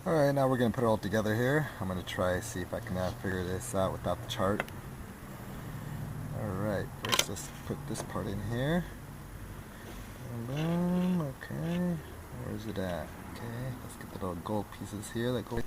Alright, now we're going to put it all together here. I'm going to try see if I can figure this out without the chart. Alright, first let's put this part in here. Boom, okay. Where's it at? Okay, let's get the little gold pieces here. That gold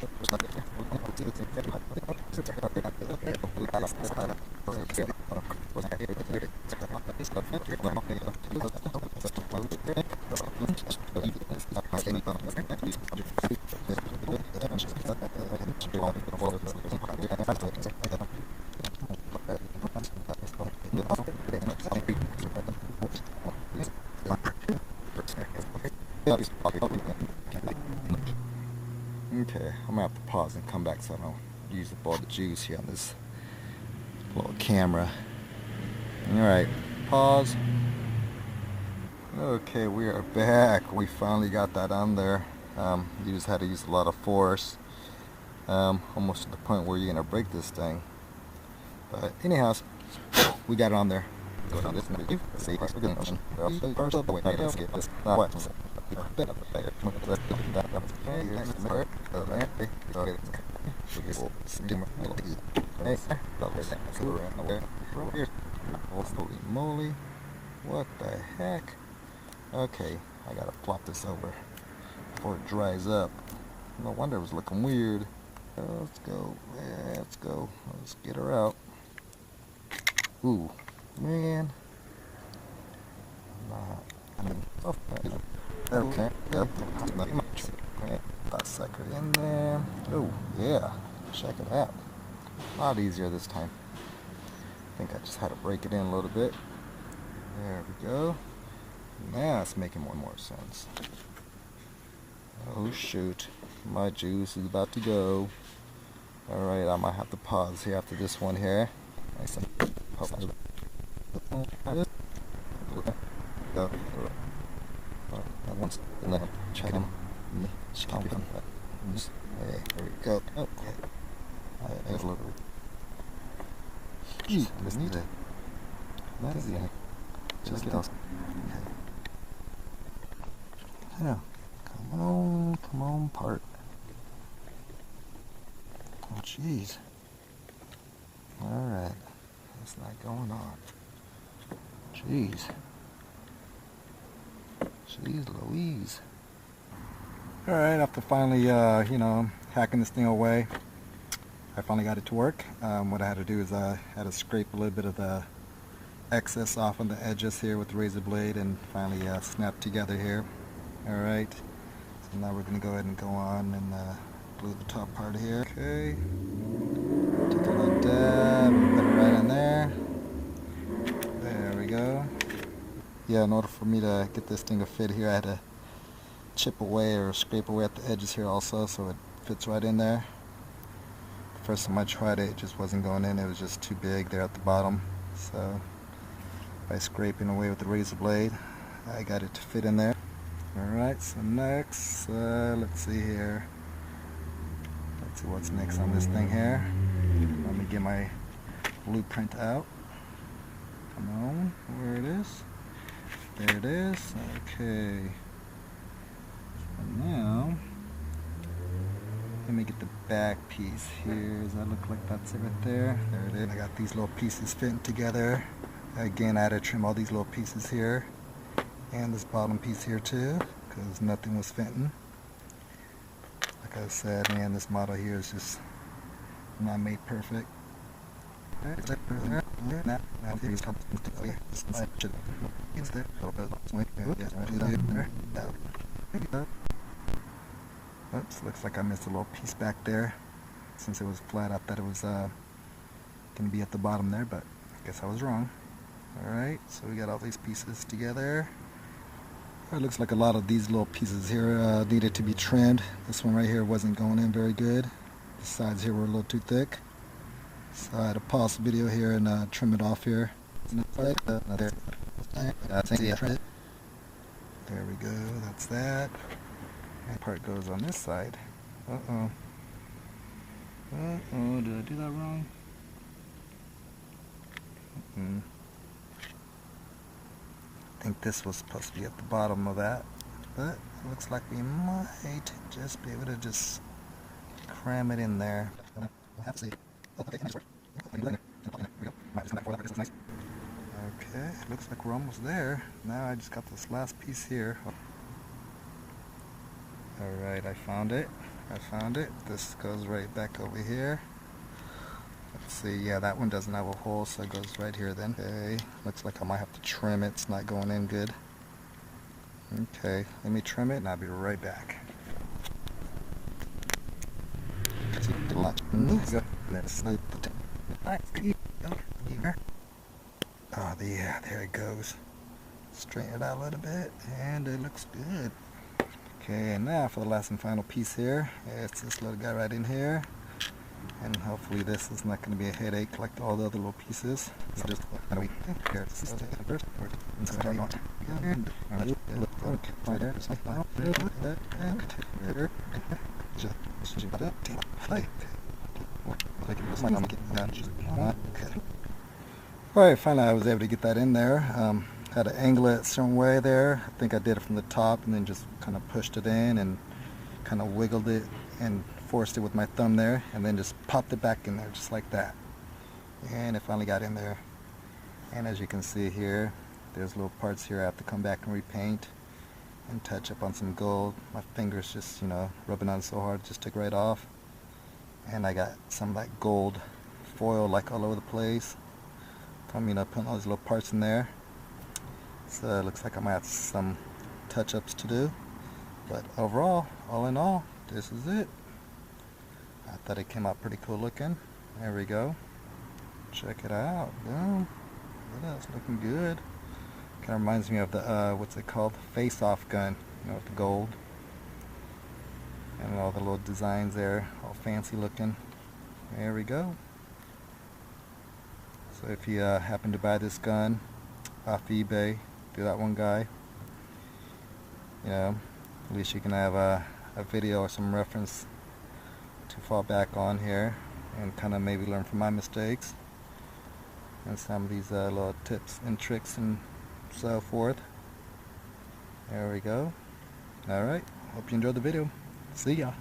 Okay, I'm gonna have to pause and come back so I don't use up all the juice here on this little camera. Alright, pause. Okay, we are back. We finally got that on there. You just had to use a lot of force. Almost to the point where you're gonna break this thing. But anyhow, we got it on there. Go down this and see we're getting motion. First up, wait, let's get this. What? Holy moly, what the heck? Okay, I gotta flop this over before it dries up. No wonder it was looking weird. Let's go, let's get her out. Ooh, man. Okay, that sucker in there. Oh, yeah, check it out. A lot easier this time. I think I just had to break it in a little bit. There we go. Now it's making more sense. Oh shoot, my juice is about to go. Alright, I might have to pause here after this one here. Nice and once and then check him. Hey, there we go. Oh, there's a little. Gee, this neat. That is the just get else. Yeah. Come on, part. Oh, jeez. Alright. That's not going on. Jeez. Jeez Louise. Alright, after finally, hacking this thing away, I finally got it to work. What I had to do is I had to scrape a little bit of the excess off on the edges here with the razor blade and finally snap together here. Alright, so now we're going to go ahead and go on and glue the top part here. Okay, take a little dab and put it right in there. There we go. Yeah, in order for me to get this thing to fit here, I had to chip away or scrape away at the edges here also so it fits right in there. The first time I tried it, it just wasn't going in. It was just too big there at the bottom. So by scraping away with the razor blade, I got it to fit in there. Alright, so next, let's see here. Let's see what's next on this thing here. Let me get my blueprint out. Come on, where it is. There it is. Okay. So now, let me get the back piece here. Does that look like that's it right there? There it is. I got these little pieces fitting together. Again, I had to trim all these little pieces here. And this bottom piece here too, because nothing was fitting. Like I said, man, this model here is just not made perfect. Oops, looks like I missed a little piece back there. Since it was flat, I thought it was going to be at the bottom there, but I guess I was wrong. Alright, so we got all these pieces together. It looks like a lot of these little pieces here needed to be trimmed. This one right here wasn't going in very good. The sides here were a little too thick. So I had to pause the video here and trim it off here. There we go, that's that. That part goes on this side. Uh-oh. Uh-oh, did I do that wrong? I think this was supposed to be at the bottom of that, but it looks like we might just be able to just cram it in there. We'll have to see. Okay, looks like we're almost there. Now I just got this last piece here. Alright, I found it. This goes right back over here. Let's see, yeah, that one doesn't have a hole, so it goes right here then. Okay, looks like I might have to trim it. It's not going in good. Okay, let me trim it and I'll be right back. Oh, yeah, there it goes. Straighten it out a little bit, and it looks good. Okay, and now for the last and final piece here. It's this little guy right in here. And hopefully this is not going to be a headache like all the other little pieces. So just here, first, Alright, finally I was able to get that in there. Had to angle it a certain way there. I think I did it from the top and then just kind of pushed it in and kind of wiggled it and forced it with my thumb there and then just popped it back in there just like that. And it finally got in there. And as you can see here, there's little parts here I have to come back and repaint and touch up on some gold. My fingers just, rubbing on so hard, just took right off. And I got some like gold foil like all over the place. Putting all these little parts in there. So it looks like I might have some touch-ups to do. But overall, all in all, this is it. I thought it came out pretty cool looking. There we go. Check it out. Boom. Look at that, it's looking good. Kind of reminds me of the, what's it called? Face-off gun. With the gold. And all the little designs there. All fancy looking. There we go. So if you happen to buy this gun off eBay, do that one guy. At least you can have a video or some reference to fall back on here and kind of maybe learn from my mistakes and some of these little tips and tricks and so forth. There we go. Alright, hope you enjoyed the video. See ya.